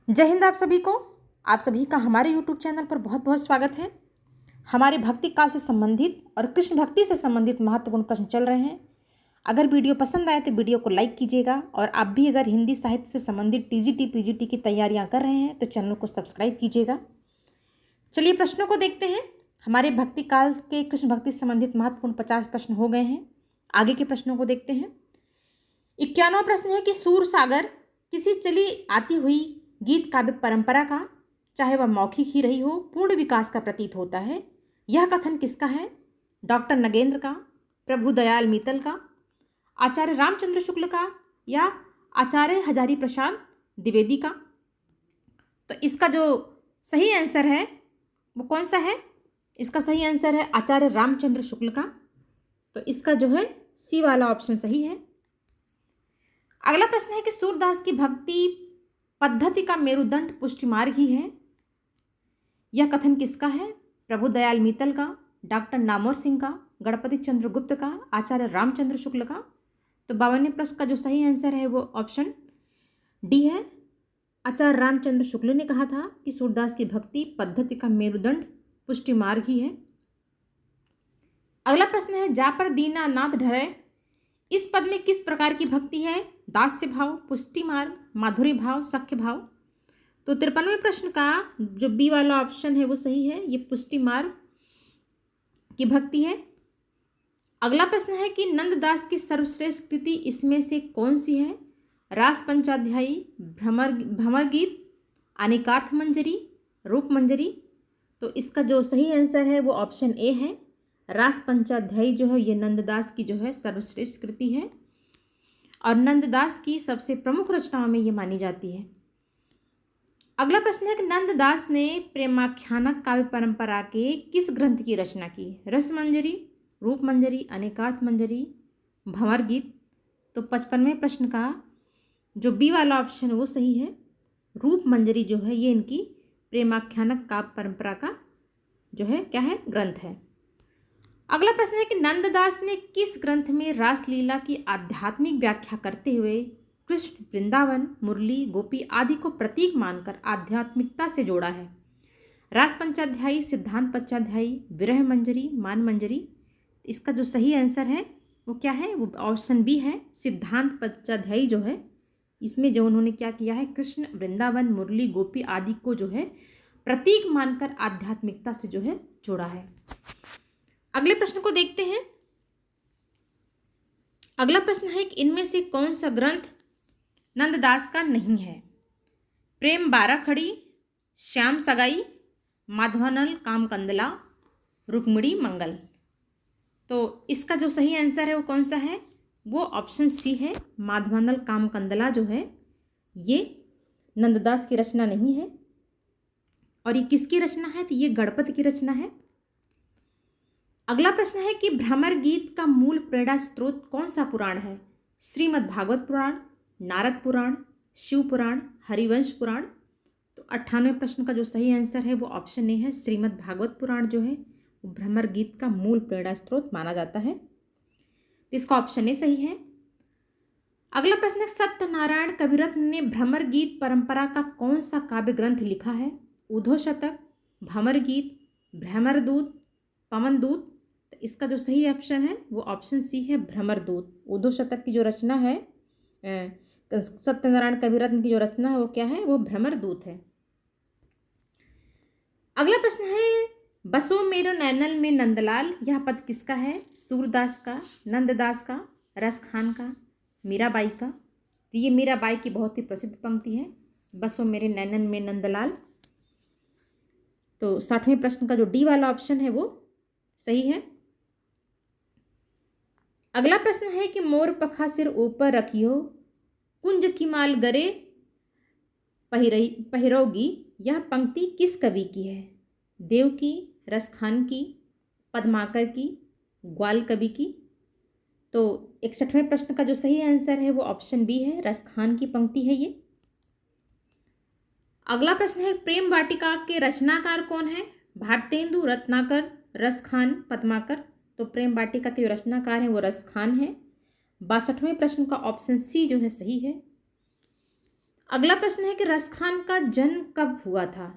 जय हिंद आप सभी को। आप सभी का हमारे YouTube चैनल पर बहुत बहुत स्वागत है। हमारे भक्ति काल से संबंधित और कृष्ण भक्ति से संबंधित महत्वपूर्ण प्रश्न चल रहे हैं। अगर वीडियो पसंद आए तो वीडियो को लाइक कीजिएगा और आप भी अगर हिंदी साहित्य से संबंधित टीजीटी पीजीटी की तैयारियां कर रहे हैं तो चैनल को सब्सक्राइब कीजिएगा। चलिए प्रश्नों को देखते हैं। हमारे भक्ति काल के कृष्ण भक्ति से संबंधित महत्वपूर्ण 50 प्रश्न हो गए हैं। आगे के प्रश्नों को देखते हैं। 51वां प्रश्न है कि सूर सागर किसी चली आती हुई गीत काव्य परंपरा का, चाहे वह मौखिक ही रही हो, पूर्ण विकास का प्रतीत होता है। यह कथन किसका है? डॉक्टर नगेंद्र का, प्रभु दयाल मीतल का, आचार्य रामचंद्र शुक्ल का या आचार्य हजारी प्रसाद द्विवेदी का? तो इसका जो सही आंसर है वो कौन सा है? इसका सही आंसर है आचार्य रामचंद्र शुक्ल का। तो इसका जो है सी वाला ऑप्शन सही है। अगला प्रश्न है कि सूरदास की भक्ति पद्धति का मेरुदंड पुष्टि मार्ग ही है। यह कथन किसका है? प्रभु दयाल मीतल का, डॉक्टर नामोर सिंह का, गणपति चंद्र गुप्त का, आचार्य रामचंद्र शुक्ल का? तो 52वें प्रश्न का जो सही आंसर है वो ऑप्शन डी है। आचार्य रामचंद्र शुक्ल ने कहा था कि सूरदास की भक्ति पद्धति का मेरुदंड पुष्टि मार्ग ही है। अगला प्रश्न है जा पर दीनानाथ ढरे, इस पद में किस प्रकार की भक्ति है? दास्य भाव, पुष्टि मार्ग, माधुर्य भाव, सख्य भाव? तो 53वें प्रश्न का जो बी वाला ऑप्शन है वो सही है, ये पुष्टि मार्ग की भक्ति है। अगला प्रश्न है कि नंददास की सर्वश्रेष्ठ कृति इसमें से कौन सी है? रास पंचाध्यायी, भ्रमर गीत, अनेकार्थ मंजरी, रूप मंजरी? तो इसका जो सही आंसर है वो ऑप्शन ए है। रास पंचाध्यायी जो है ये नंददास की जो है सर्वश्रेष्ठ कृति है और नंददास की सबसे प्रमुख रचनाओं में ये मानी जाती है। अगला प्रश्न है कि नंददास ने प्रेमाख्यानक काव्य परंपरा के किस ग्रंथ की रचना की? रस मंजरी, रूप मंजरी, अनेकार्थ मंजरी, भंवर गीत? तो 55वें प्रश्न का जो बी वाला ऑप्शन है वो सही है। रूप मंजरी जो है ये इनकी प्रेमाख्यानक काव्य परंपरा का जो है क्या है? ग्रंथ है। अगला प्रश्न है कि नंददास ने किस ग्रंथ में रासलीला की आध्यात्मिक व्याख्या करते हुए कृष्ण, वृंदावन, मुरली, गोपी आदि को प्रतीक मानकर आध्यात्मिकता से जोड़ा है? रास पंचाध्यायी, सिद्धांत पंचाध्यायी, विरह मंजरी, मान मंजरी? इसका जो सही आंसर है वो क्या है? वो ऑप्शन बी है। सिद्धांत पंचाध्यायी जो है इसमें जो उन्होंने क्या किया है, कृष्ण, वृंदावन, मुरली, गोपी आदि को जो है प्रतीक मानकर आध्यात्मिकता से जो है जोड़ा है। अगले प्रश्न को देखते हैं। अगला प्रश्न है कि इनमें से कौन सा ग्रंथ नंददास का नहीं है? प्रेम 12 खड़ी, श्याम सगाई, माधवानल कामकंदला, रुक्मिणी मंगल? तो इसका जो सही आंसर है वो कौन सा है? वो ऑप्शन सी है। माधवानल कामकंदला जो है ये नंददास की रचना नहीं है। और ये किसकी रचना है? तो ये गणपति की रचना है। अगला प्रश्न है कि भ्रमर गीत का मूल प्रेरणा स्रोत कौन सा पुराण है? श्रीमद् भागवत पुराण, नारद पुराण, शिव पुराण, हरिवंश पुराण? तो 98वें प्रश्न का जो सही आंसर है वो ऑप्शन ए है। श्रीमद् भागवत पुराण जो है वो भ्रमर गीत का मूल प्रेरणा स्रोत माना जाता है। तो इसका ऑप्शन ए सही है। अगला प्रश्न है सत्यनारायण कविरत्न ने भ्रमर गीत परंपरा का कौन सा काव्य ग्रंथ लिखा है? उद्धव शतक, भ्रमर गीत, भ्रमर दूत, पवन दूत? तो इसका जो सही ऑप्शन है वो ऑप्शन सी है, भ्रमर दूत। उद्धव शतक की जो रचना है, सत्यनारायण कविरत्न की जो रचना है वो क्या है? वो भ्रमर दूत है। अगला प्रश्न है बसो मेरो नैनल में नंदलाल, यह पद किसका है? सूरदास का, नंददास का, रसखान का, मीराबाई का? तो ये मीराबाई की बहुत ही प्रसिद्ध पंक्ति है, बसो मेरे नैनन में नंदलाल। तो 60वें प्रश्न का जो डी वाला ऑप्शन है वो सही है। अगला प्रश्न है कि मोर पखा सिर ऊपर रखियो, कुंज की माल गरे पहिरोगी, यह पंक्ति किस कवि की है? देव की, रसखान की, पद्माकर की, ग्वाल कवि की? तो 61वें प्रश्न का जो सही आंसर है वो ऑप्शन बी है, रसखान की पंक्ति है ये। अगला प्रश्न है प्रेम वाटिका के रचनाकार कौन है? भारतेंदु, रत्नाकर, रसखान, पद्माकर? तो प्रेम वाटिका के जो रचनाकार हैं वो रसखान है। 62वें प्रश्न का ऑप्शन सी जो है सही है। अगला प्रश्न है कि रसखान का जन्म कब हुआ था?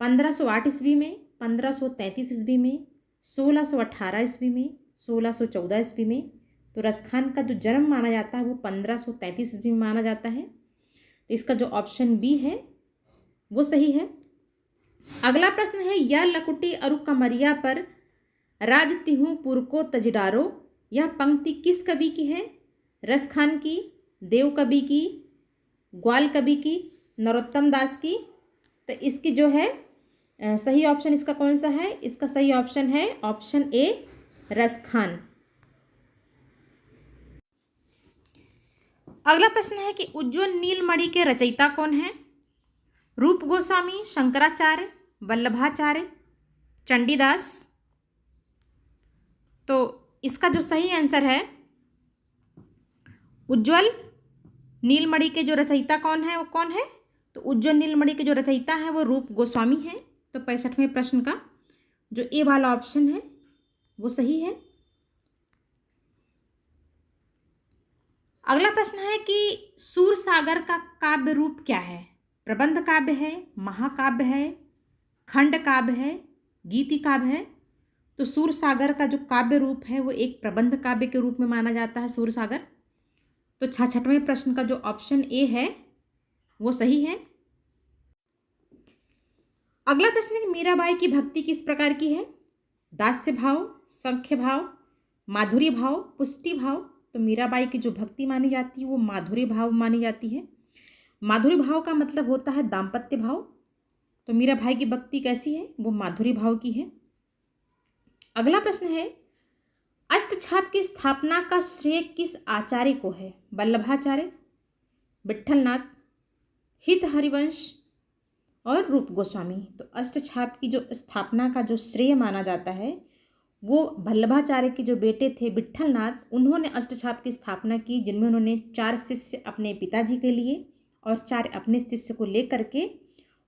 1508 ईस्वी में, 1533 ईस्वी में, 1618 ईस्वी में, 1614 ईस्वी में। तो रसखान का जो जन्म माना जाता है वो 1533 ईस्वी में माना जाता है। तो इसका जो ऑप्शन बी है वो सही है। अगला प्रश्न है, या लकुटी अरु कमरिया पर राज तिहु पुर को तजडारो, यह पंक्ति किस कवि की है? रसखान की, देव कवि की, ग्वाल कवि की, नरोत्तम दास की। तो इसकी जो है सही ऑप्शन इसका कौन सा है? इसका सही ऑप्शन है ऑप्शन ए, रसखान। अगला प्रश्न है कि उज्ज्वल नीलमणि के रचयिता कौन है? रूप गोस्वामी, शंकराचार्य, वल्लभाचार्य, चंडीदास। तो इसका जो सही आंसर है, उज्ज्वल नीलमणि के जो रचयिता कौन है वो कौन है? तो उज्ज्वल नीलमणि के जो रचयिता है वो रूप गोस्वामी है। तो 65वें प्रश्न का जो ए वाला ऑप्शन है वो सही है। अगला प्रश्न है कि सूरसागर का काव्य रूप क्या है? प्रबंध काव्य है, महाकाव्य है, खंड काव्य है, गीति काव्य है। तो सूरसागर का जो काव्य रूप है वो एक प्रबंध काव्य के रूप में माना जाता है, सूरसागर। तो 66वें प्रश्न का जो ऑप्शन ए है वो सही है। अगला प्रश्न है कि मीराबाई की भक्ति किस प्रकार की है? दास्य भाव, संख्य भाव, माधुर्य भाव, पुष्टि भाव। तो मीराबाई की जो भक्ति मानी जाती है वो माधुर्य भाव मानी जाती है। माधुर्य भाव का मतलब होता है दाम्पत्य भाव। तो मीराबाई की भक्ति कैसी है? वो माधुर्य भाव की है। अगला प्रश्न है, अष्टछाप की स्थापना का श्रेय किस आचार्य को है? वल्लभाचार्य, विट्ठलनाथ, हित हरिवंश और रूप गोस्वामी। तो अष्टछाप की जो स्थापना का जो श्रेय माना जाता है वो वल्लभाचार्य के जो बेटे थे विट्ठलनाथ, उन्होंने अष्टछाप की स्थापना की, जिनमें उन्होंने 4 शिष्य अपने पिताजी के लिए और 4 अपने शिष्य को लेकर के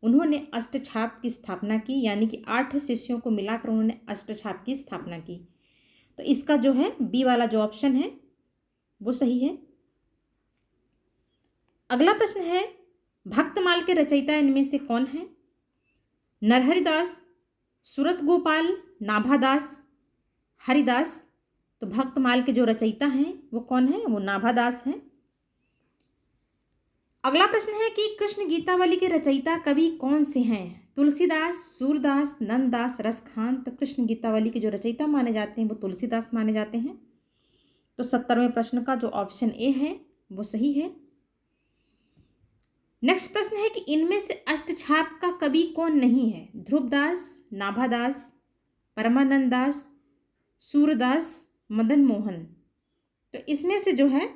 उन्होंने अष्टछाप की स्थापना की। यानी कि 8 शिष्यों को मिलाकर उन्होंने अष्टछाप की स्थापना की। तो इसका जो है बी वाला जो ऑप्शन है वो सही है। अगला प्रश्न है, भक्तमाल के रचयिता इनमें से कौन है? नरहरिदास, सूरत गोपाल, नाभादास, हरिदास। तो भक्तमाल के जो रचयिता हैं वो कौन है? वो नाभादास हैं। अगला प्रश्न है कि कृष्ण गीतावली के रचयिता कवि कौन से हैं? तुलसीदास, सूरदास, नंददास, रसखान। तो कृष्ण गीतावली के जो रचयिता माने जाते हैं वो तुलसीदास माने जाते हैं। तो 70वें प्रश्न का जो ऑप्शन ए है वो सही है। नेक्स्ट प्रश्न है कि इनमें से अष्टछाप का कवि कौन नहीं है? ध्रुवदास, नाभादास, परमानंद दास, सूरदास, मदन मोहन। तो इसमें से जो है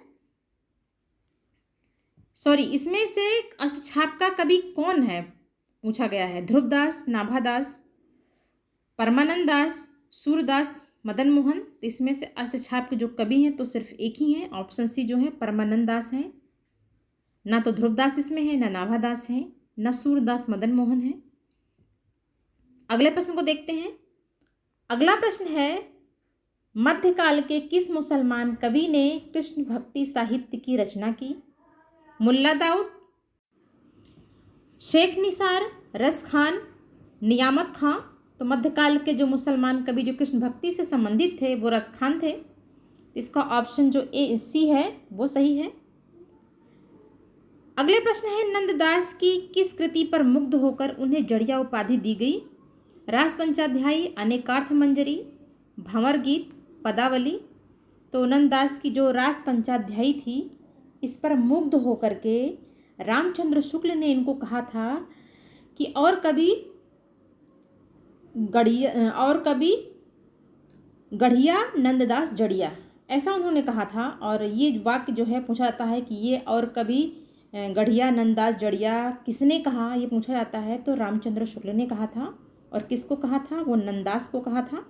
इसमें से अष्टछाप का कवि कौन है पूछा गया है। ध्रुवदास, नाभादास, परमानंद दास, सूरदास, मदन मोहन। तो इसमें से अष्टछाप के जो कवि हैं तो सिर्फ एक ही हैं, ऑप्शन सी जो है परमानंद दास हैं। ना तो ध्रुवदास इसमें है, ना नाभादास है, ना सूरदास, मदन मोहन है। अगले प्रश्न को देखते हैं। अगला प्रश्न है, मध्यकाल के किस मुसलमान कवि ने कृष्ण भक्ति साहित्य की रचना की? मुल्ला दाऊद, शेख निसार, रस खान, नियामत खां। तो मध्यकाल के जो मुसलमान कवि जो कृष्ण भक्ति से संबंधित थे वो रस खान थे। इसका ऑप्शन जो ए सी है वो सही है। अगले प्रश्न है, नंददास की किस कृति पर मुग्ध होकर उन्हें जड़िया उपाधि दी गई? रास पंचाध्यायी, अनेकार्थ मंजरी, भंवर गीत, पदावली। तो नंददास की जो रास पंचाध्यायी थी इस पर मुग्ध होकर के रामचंद्र शुक्ल ने इनको कहा था कि और कभी गढ़िया नंददास जड़िया, ऐसा उन्होंने कहा था। और ये वाक्य जो है पूछा जाता है कि ये और कभी गढ़िया नंददास जड़िया किसने कहा, ये पूछा जाता है। तो रामचंद्र शुक्ल ने कहा था। और किसको कहा था? वो नंददास को कहा था।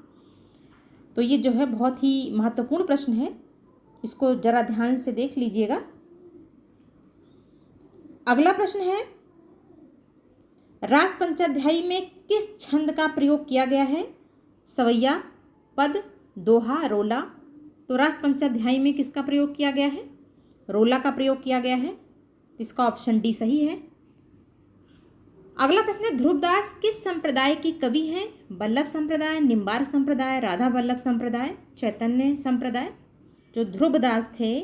तो ये जो है बहुत ही महत्वपूर्ण प्रश्न है, इसको जरा ध्यान से देख लीजिएगा। अगला प्रश्न है, रास पंचाध्यायी में किस छंद का प्रयोग किया गया है? सवैया, पद, दोहा, रोला। तो रास पंचाध्यायी में किसका प्रयोग किया गया है? रोला का प्रयोग किया गया है। इसका ऑप्शन डी सही है। अगला प्रश्न है, ध्रुवदास किस संप्रदाय के कवि हैं? वल्लभ संप्रदाय, निम्बार्क संप्रदाय, राधा वल्लभ संप्रदाय, चैतन्य संप्रदाय। जो ध्रुवदास थे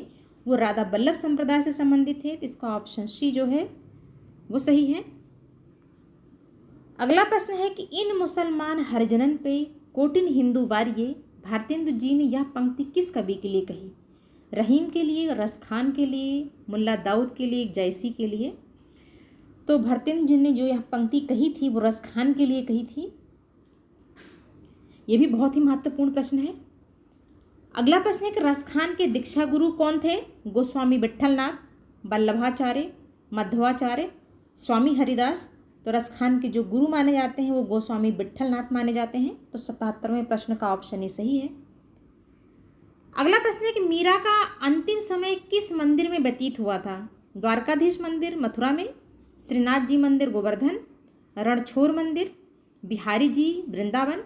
वो राधा वल्लभ संप्रदाय से संबंधित थे, तो इसका ऑप्शन सी जो है वो सही है। अगला प्रश्न है कि इन मुसलमान हरिजनन पे कोटिन हिंदू वार्ये भारतेंदु जी ने यह पंक्ति किस कवि के लिए कही? रहीम के लिए, रसखान के लिए, मुल्ला दाऊद के लिए, जयसी के लिए। तो भारतेंदु जी ने जो यह पंक्ति कही थी वो रसखान के लिए कही थी। ये भी बहुत ही महत्वपूर्ण प्रश्न है। अगला प्रश्न है कि रसखान के दीक्षा गुरु कौन थे? गोस्वामी विट्ठलनाथ, वल्लभाचार्य, मध्वाचार्य, स्वामी हरिदास। तो रसखान के जो गुरु माने जाते हैं वो गोस्वामी विट्ठलनाथ माने जाते हैं। तो 77वें प्रश्न का ऑप्शन ये सही है। अगला प्रश्न है कि मीरा का अंतिम समय किस मंदिर में व्यतीत हुआ था? द्वारकाधीश मंदिर मथुरा में, श्रीनाथ जी मंदिर गोवर्धन, रणछोड़ मंदिर, बिहारी जी वृंदावन।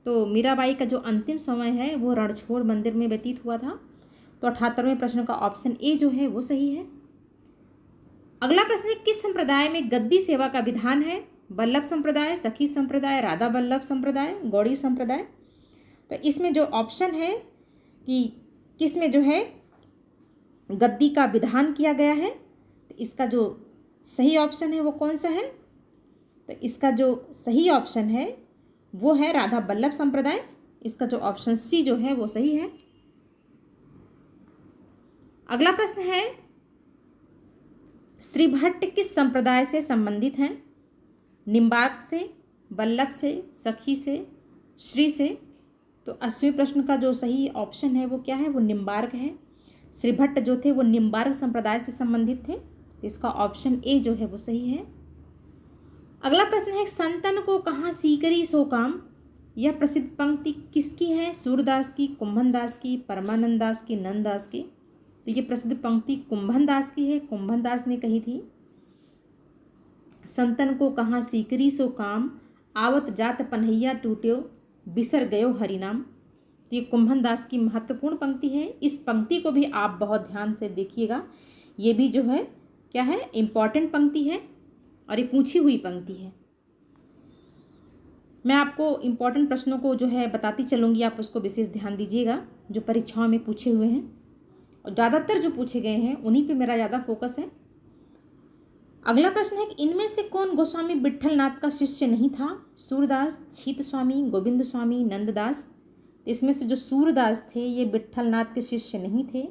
तो मीराबाई का जो अंतिम समय है वो रणछोड़ मंदिर में व्यतीत हुआ था। तो 78वें प्रश्न का ऑप्शन ए जो है वो सही है। अगला प्रश्न है, किस संप्रदाय में गद्दी सेवा का विधान है? वल्लभ संप्रदाय, सखी संप्रदाय, राधा वल्लभ संप्रदाय, गौड़ी संप्रदाय। तो इसमें जो ऑप्शन है कि किस में जो है गद्दी का विधान किया गया है, तो इसका जो सही ऑप्शन है वो कौन सा है? तो इसका जो सही ऑप्शन है वो है राधा वल्लभ संप्रदाय। इसका जो ऑप्शन सी जो है वो सही है। अगला प्रश्न है, श्री भट्ट किस संप्रदाय से संबंधित हैं? निम्बार्क से, वल्लभ से, सखी से, श्री से। तो 80वें प्रश्न का जो सही ऑप्शन है वो क्या है? वो निम्बार्क है। श्री भट्ट जो थे वो निम्बार्क संप्रदाय से संबंधित थे। इसका ऑप्शन ए जो है वो सही है। अगला प्रश्न है, संतन को कहाँ सीकरी सो काम। यह प्रसिद्ध पंक्ति किसकी है? सूरदास की, कुंभन दास की, परमानंद दास की, नंद दास की। तो ये प्रसिद्ध पंक्ति कुंभन दास की है। कुंभन दास ने कही थी, संतन को कहाँ सीकरी सो काम, आवत जात पन्हैया टूट्यो, बिसर गयो हरिनाम। तो ये कुंभन दास की महत्वपूर्ण पंक्ति है। इस पंक्ति को भी आप बहुत ध्यान से देखिएगा। ये भी जो है क्या है, इम्पॉर्टेंट पंक्ति है और ये पूछी हुई पंक्ति है। मैं आपको इम्पॉर्टेंट प्रश्नों को जो है बताती चलूँगी, आप उसको विशेष ध्यान दीजिएगा जो परीक्षाओं में पूछे हुए हैं, और ज़्यादातर जो पूछे गए हैं उन्हीं पे मेरा ज़्यादा फोकस है। अगला प्रश्न है कि इनमें से कौन गोस्वामी विट्ठलनाथ का शिष्य नहीं था? सूरदास, छीत स्वामी, गोविंद स्वामी, नंददास। तो इसमें से जो सूरदास थे ये विट्ठलनाथ के शिष्य नहीं थे।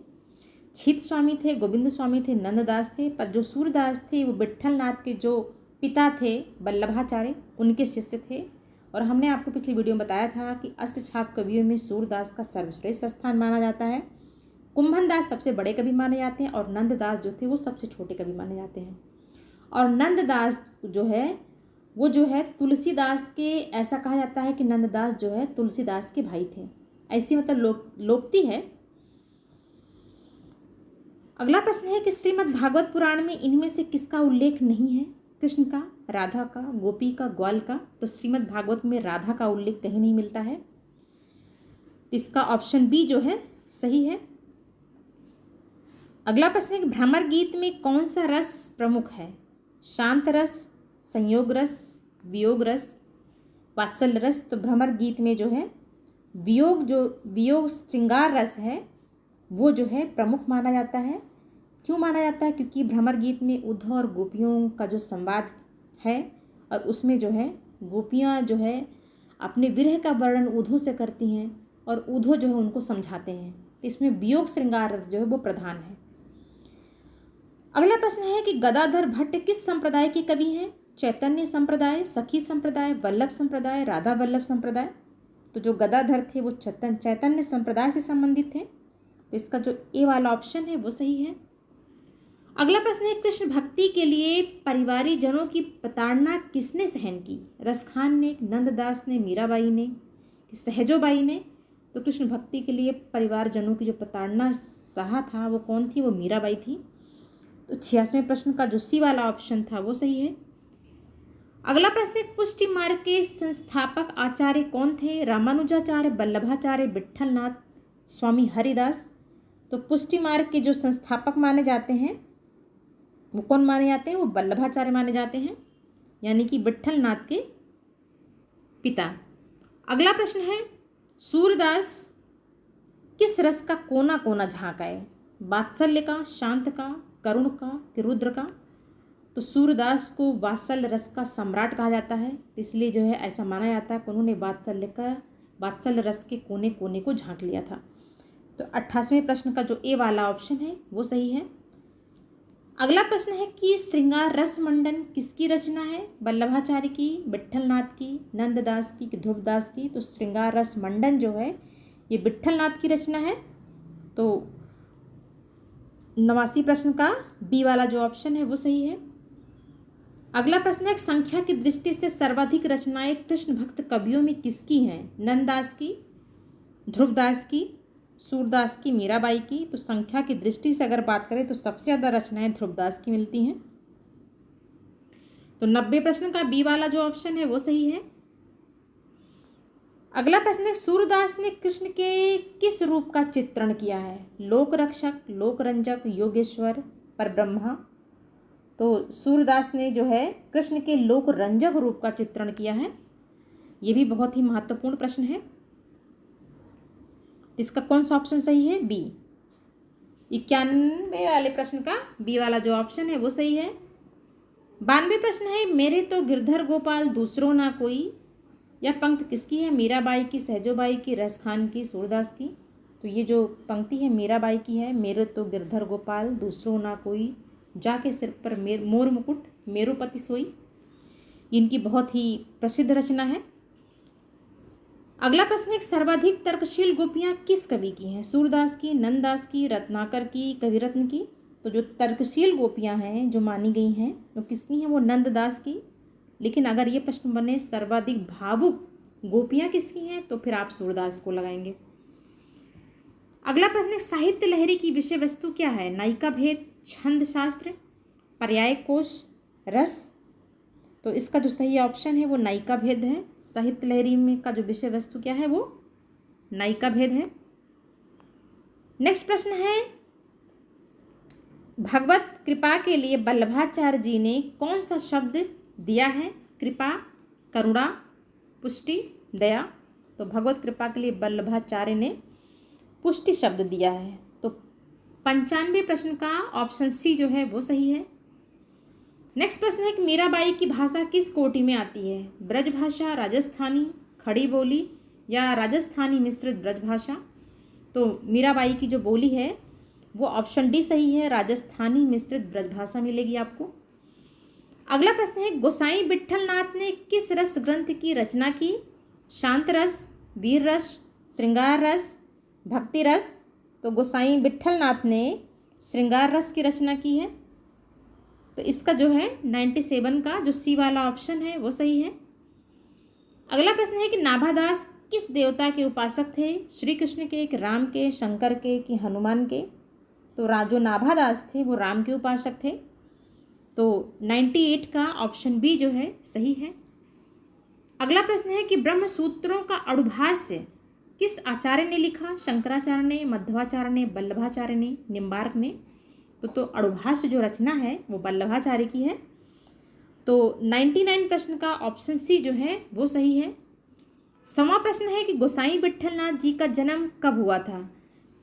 छीत स्वामी थे, गोविंद स्वामी थे, नंददास थे। पर जो सूरदास थे वो विट्ठलनाथ के जो पिता थे वल्लभाचार्य, उनके शिष्य थे। और हमने आपको पिछली वीडियो में बताया था कि अष्टछाप कवियों में सूरदास का सर्वश्रेष्ठ स्थान माना जाता है। कुंभन दास सबसे बड़े कवि माने जाते हैं और नंददास जो थे वो सबसे छोटे कवि माने जाते हैं। और नंददास जो है वो जो है तुलसीदास के, ऐसा कहा जाता है कि नंददास जो है तुलसीदास के भाई थे। ऐसी मतलब लोकती है। अगला प्रश्न है कि श्रीमद् भागवत पुराण में इनमें से किसका उल्लेख नहीं है? कृष्ण का, राधा का, गोपी का, ग्वाल का। तो श्रीमद् भागवत में राधा का उल्लेख कहीं नहीं मिलता है। इसका ऑप्शन बी जो है सही है। अगला प्रश्न है कि भ्रमर गीत में कौन सा रस प्रमुख है? शांत रस, संयोग रस, वियोग रस, वात्सल्य रस। तो भ्रमर गीत में जो है वियोग श्रृंगार रस है वो जो है प्रमुख माना जाता है। क्यों माना जाता है? क्योंकि भ्रमर गीत में उद्धव और गोपियों का जो संवाद है और उसमें जो है गोपियाँ जो है अपने विरह का वर्णन उद्धव से करती हैं और उद्धव जो है उनको समझाते हैं। तो इसमें वियोग श्रृंगार रस जो है वो प्रधान है। अगला प्रश्न है कि गदाधर भट्ट किस संप्रदाय के कवि हैं? चैतन्य संप्रदाय, सखी संप्रदाय, वल्लभ संप्रदाय, राधा वल्लभ संप्रदाय। तो जो गदाधर थे वो चैतन्य संप्रदाय से संबंधित थे। तो इसका जो ए वाला ऑप्शन है वो सही है। अगला प्रश्न है, कृष्ण भक्ति के लिए परिवारी जनों की प्रताड़ना किसने सहन की? रसखान ने, नंददास ने, मीराबाई ने, सहजोबाई ने। तो कृष्ण भक्ति के लिए परिवारजनों की जो प्रताड़ना सहा था वो कौन थी? वो मीराबाई थी। तो 86वें प्रश्न का जो सी वाला ऑप्शन था वो सही है। अगला प्रश्न है, पुष्टि मार्ग के संस्थापक आचार्य कौन थे? रामानुजाचार्य, वल्लभाचार्य, विट्ठलनाथ, स्वामी हरिदास। तो पुष्टि मार्ग के जो संस्थापक माने जाते हैं वो कौन माने जाते हैं? वो वल्लभाचार्य माने जाते हैं, यानी कि विट्ठल नाथ के पिता। अगला प्रश्न है, सूरदास किस रस का कोना कोना झांकाए? वात्सल्य का, शांत का, करुण का कि रुद्र का? तो सूरदास को वात्सल्य रस का सम्राट कहा जाता है, इसलिए जो है ऐसा माना जाता है कि उन्होंने वात्सल्य रस के कोने कोने को झांक लिया था। तो 88वें प्रश्न का जो ए वाला ऑप्शन है वो सही है। अगला प्रश्न है कि श्रृंगार रस मंडन किसकी रचना है? वल्लभाचार्य की, विट्ठलनाथ की, नंददास की कि ध्रुवदास की? तो श्रृंगार रस मंडन जो है ये विट्ठलनाथ की रचना है। तो 89 प्रश्न का बी वाला जो ऑप्शन है वो सही है। अगला प्रश्न है, संख्या की दृष्टि से सर्वाधिक रचनाएं कृष्ण भक्त कवियों में किसकी हैं? नंददास की, ध्रुवदास की, सूरदास की, मीराबाई की? तो संख्या की दृष्टि से अगर बात करें तो सबसे ज़्यादा रचनाएं ध्रुवदास की मिलती हैं। तो 90 प्रश्न का बी वाला जो ऑप्शन है वो सही है। अगला प्रश्न है, सूरदास ने कृष्ण के किस रूप का चित्रण किया है? लोक रक्षक, लोक रंजक, योगेश्वर, परब्रह्मा? तो सूरदास ने जो है कृष्ण के लोक रंजक रूप का चित्रण किया है। ये भी बहुत ही महत्वपूर्ण प्रश्न है। इसका कौन सा ऑप्शन सही है? बी। 91 वाले प्रश्न का बी वाला जो ऑप्शन है वो सही है। 92 प्रश्न है, मेरे तो गिरधर गोपाल दूसरों ना कोई? यह पंक्ति किसकी है? मीराबाई की, सहजोबाई की, रसखान की, सूरदास की? तो ये जो पंक्ति है मीराबाई की है। मेरे तो गिरधर गोपाल दूसरों ना कोई, जाके सिर पर मोर मुकुट मेरुपति सोई, इनकी बहुत ही प्रसिद्ध रचना है। अगला प्रश्न है, सर्वाधिक तर्कशील गोपियाँ किस कवि की हैं? सूरदास की, नंददास की, रत्नाकर की, कविरत्न की? तो जो तर्कशील गोपियाँ हैं जो मानी गई हैं तो किसकी हैं? वो नंददास की। लेकिन अगर ये प्रश्न बने सर्वाधिक भावुक गोपियाँ किसकी हैं तो फिर आप सूरदास को लगाएंगे। अगला प्रश्न है, साहित्य लहरी की विषय वस्तु क्या है? नायिका भेद, छंद शास्त्र, पर्याय कोश, रस? तो इसका जो सही ऑप्शन है वो नायिका भेद है। साहित्य लहरी में का जो विषय वस्तु क्या है वो नायिका भेद है। नेक्स्ट प्रश्न है, भगवत कृपा के लिए वल्लभाचार्य जी ने कौन सा शब्द दिया है? कृपा, करुणा, पुष्टि, दया? तो भगवत कृपा के लिए वल्लभाचार्य ने पुष्टि शब्द दिया है। तो 95 प्रश्न का ऑप्शन सी जो है वो सही है। नेक्स्ट प्रश्न है कि मीराबाई की भाषा किस कोटि में आती है? ब्रज भाषा, राजस्थानी, खड़ी बोली या राजस्थानी मिश्रित ब्रज भाषा? तो मीराबाई की जो बोली है वो ऑप्शन डी सही है, राजस्थानी मिश्रित ब्रज भाषा मिलेगी आपको। अगला प्रश्न है, गोसाई विट्ठलनाथ ने किस रस ग्रंथ की रचना की? शांत रस, वीर रस, श्रृंगार रस, भक्ति रस? तो गोसाई विट्ठलनाथ ने श्रृंगार रस की रचना की है। तो इसका जो है 97 का जो सी वाला ऑप्शन है वो सही है। अगला प्रश्न है कि नाभादास किस देवता के उपासक थे? श्री कृष्ण के, कि राम के, शंकर के, कि हनुमान के? तो जो नाभादास थे वो राम के उपासक थे। तो 98 का ऑप्शन बी जो है सही है। अगला प्रश्न है कि ब्रह्म सूत्रों का अणुभाष्य किस आचार्य ने लिखा? शंकराचार्य ने, मध्वाचार्य ने, वल्लभाचार्य ने, निम्बार्क ने? तो अणुभाष्य जो रचना है वो वल्लभाचार्य की है। तो 99 प्रश्न का ऑप्शन सी जो है वो सही है। 100वां प्रश्न है कि गोसाई विट्ठलनाथ जी का जन्म कब हुआ था?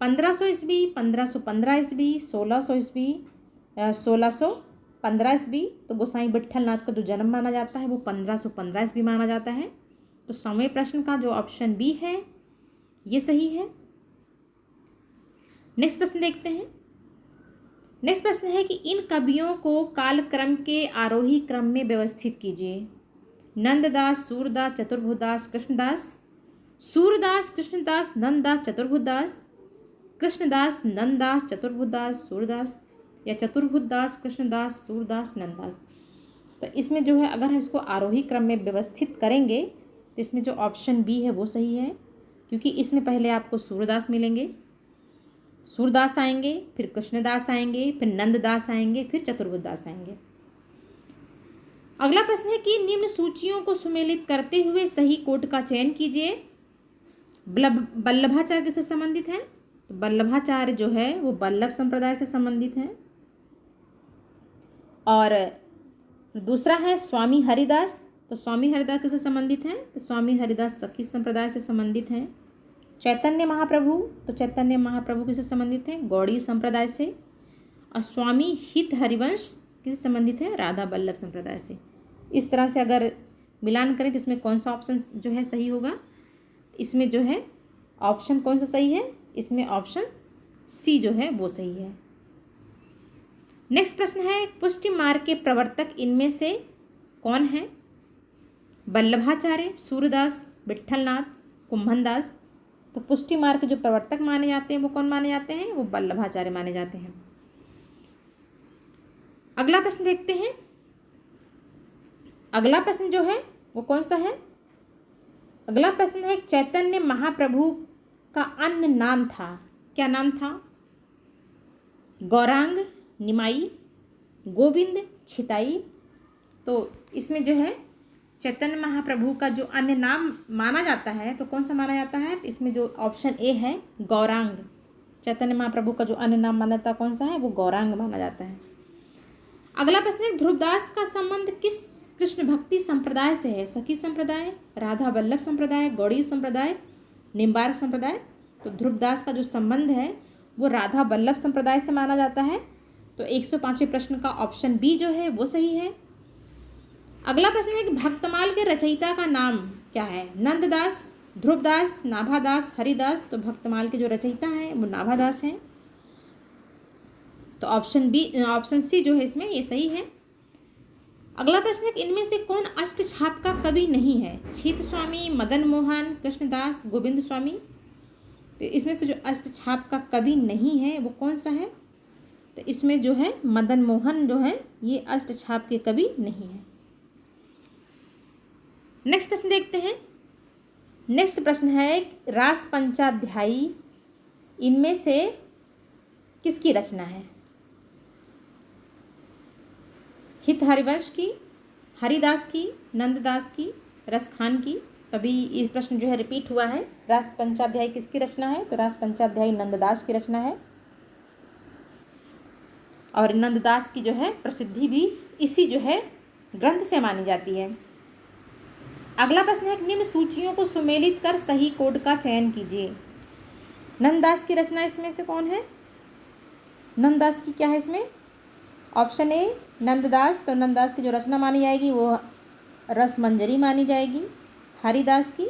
1500 ईस्वी, 1515 ईस्वी, 1600 ईस्वी, 1615 ईस्वी? तो गोसाई विट्ठलनाथ का जो जन्म माना जाता है वो 1515 ईस्वी माना जाता है। तो 100वें प्रश्न का जो ऑप्शन बी है ये सही है। नेक्स्ट प्रश्न देखते हैं। नेक्स्ट प्रश्न है कि इन कवियों को कालक्रम के आरोही क्रम में व्यवस्थित कीजिए। नंददास, सूरदास, चतुर्भुजदास, कृष्णदास? सूरदास, कृष्णदास, नंददास, चतुर्भुजदास? कृष्णदास, नंददास, चतुर्भुजदास, सूरदास? या चतुर्भुजदास, कृष्णदास, सूरदास, नंददास? तो इसमें जो है अगर हम इसको आरोही क्रम में व्यवस्थित करेंगे तो इसमें जो ऑप्शन बी है वो सही है, क्योंकि इसमें पहले आपको सूरदास मिलेंगे, सूरदास आएंगे, फिर कृष्णदास आएंगे, फिर नंददास आएंगे, फिर चतुर्भुजदास आएंगे। अगला प्रश्न है कि निम्न सूचियों को सुमेलित करते हुए सही कोट का चयन कीजिए। वल्लभाचार्य किससे संबंधित है? तो वल्लभाचार्य जो है वो वल्लभ संप्रदाय से संबंधित है। और दूसरा है स्वामी हरिदास। तो स्वामी हरिदास किससे संबंधित हैं? तो स्वामी हरिदास सखी संप्रदाय से संबंधित हैं। चैतन्य महाप्रभु, तो चैतन्य महाप्रभु किससे संबंधित हैं? गौड़ी संप्रदाय से। और स्वामी हित हरिवंश किससे संबंधित है? राधा वल्लभ संप्रदाय से। इस तरह से अगर मिलान करें तो इसमें कौन सा ऑप्शन जो है सही होगा? इसमें जो है ऑप्शन कौन सा सही है? इसमें ऑप्शन सी जो है वो सही है। नेक्स्ट प्रश्न है, पुष्टि मार्ग के प्रवर्तक इनमें से कौन है? वल्लभाचार्य, सूरदास, विट्ठलनाथ, कुंभनदास। तो पुष्टि मार्ग के जो प्रवर्तक माने जाते हैं वो कौन माने जाते हैं? वो वल्लभाचार्य माने जाते हैं। अगला प्रश्न देखते हैं। अगला प्रश्न जो है वो कौन सा है? अगला प्रश्न है, चैतन्य महाप्रभु का अन्य नाम था, क्या नाम था? गौरांग, निमाई, गोविंद, छिताई। तो इसमें जो है चैतन्य महाप्रभु का जो अन्य नाम माना जाता है तो कौन सा माना जाता है? तो इसमें जो ऑप्शन ए है गौरांग। चैतन्य महाप्रभु का जो अन्य नाम माना जाता है कौन सा है? वो गौरांग माना जाता है। अगला प्रश्न है, ध्रुवदास का संबंध किस कृष्ण भक्ति संप्रदाय से है? सखी संप्रदाय, राधा वल्लभ संप्रदाय, गौड़ी संप्रदाय, निम्बार्क संप्रदाय। तो ध्रुवदास का जो संबंध है वो राधा वल्लभ संप्रदाय से माना जाता है। तो 105वें प्रश्न का ऑप्शन बी जो है वो सही है। अगला प्रश्न है कि भक्तमाल के रचयिता का नाम क्या है? नंददास, ध्रुवदास, नाभादास, हरिदास। तो भक्तमाल के जो रचयिता हैं वो नाभादास हैं। तो ऑप्शन बी, ऑप्शन सी जो है इसमें ये सही है। अगला प्रश्न है कि इनमें से कौन अष्टछाप का कवि नहीं है? छीत स्वामी, मदन मोहन, कृष्णदास, गोविंद स्वामी। तो इसमें से जो अष्टछाप का कवि नहीं है वो कौन सा है? तो इसमें जो है मदन मोहन जो है ये अष्टछाप के कवि नहीं है। नेक्स्ट प्रश्न देखते हैं। नेक्स्ट प्रश्न है, रास पंचाध्यायी इनमें से किसकी रचना है? हित हरिवंश की, हरिदास की, नंददास की, रसखान की। तभी ये प्रश्न जो है रिपीट हुआ है। रास पंचाध्यायी किसकी रचना है? तो रास पंचाध्यायी नंददास की रचना है। और नंददास की जो है प्रसिद्धि भी इसी जो है ग्रंथ से मानी जाती है। अगला प्रश्न है, निम्न सूचियों को सुमेलित कर सही कोड का चयन कीजिए। नंददास की रचना इसमें से कौन है? नंददास की क्या है इसमें? Option A Nanddas. तो नंददास की जो रचना मानी जाएगी वो रसमंजरी मानी जाएगी। हरिदास की,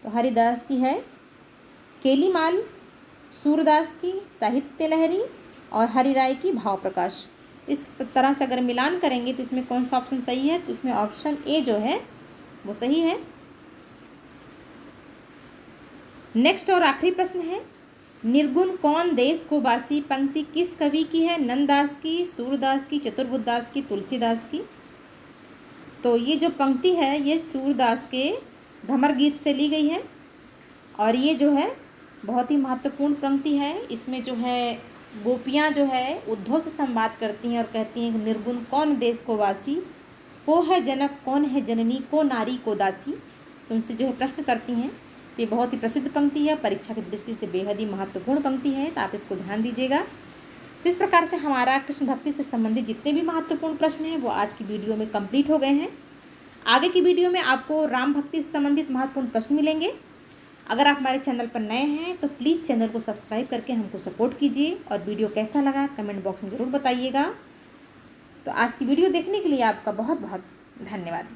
तो हरिदास की है केलीमाल। सूरदास की साहित्य लहरी। और हरिराय की भाव प्रकाश। इस तरह से अगर मिलान करेंगे तो इसमें कौन सा ऑप्शन सही है? तो इसमें ऑप्शन ए जो है वो सही है। नेक्स्ट और आखिरी प्रश्न है, निर्गुण कौन देश को बासी पंक्ति किस कवि की है? नंददास की, सूरदास की, चतुर्बुद्धदास की, तुलसीदास की। तो ये जो पंक्ति है ये सूरदास के भ्रमर गीत से ली गई है। और ये जो है बहुत ही महत्वपूर्ण पंक्ति है। इसमें जो है गोपियाँ जो है उद्धव से संवाद करती हैं और कहती हैं, निर्गुण कौन देश को वासी, को है जनक कौन है जननी, को नारी को दासी। तो उनसे जो है प्रश्न करती हैं। तो ये बहुत ही प्रसिद्ध पंक्ति है, परीक्षा की दृष्टि से बेहद ही महत्वपूर्ण पंक्ति है। तो आप इसको ध्यान दीजिएगा। इस प्रकार से हमारा कृष्ण भक्ति से संबंधित जितने भी महत्वपूर्ण प्रश्न हैं वो आज की वीडियो में कंप्लीट हो गए हैं। आगे की वीडियो में आपको राम भक्ति से संबंधित महत्वपूर्ण प्रश्न मिलेंगे। अगर आप हमारे चैनल पर नए हैं तो प्लीज़ चैनल को सब्सक्राइब करके हमको सपोर्ट कीजिए। और वीडियो कैसा लगा कमेंट बॉक्स में ज़रूर बताइएगा। तो आज की वीडियो देखने के लिए आपका बहुत बहुत धन्यवाद।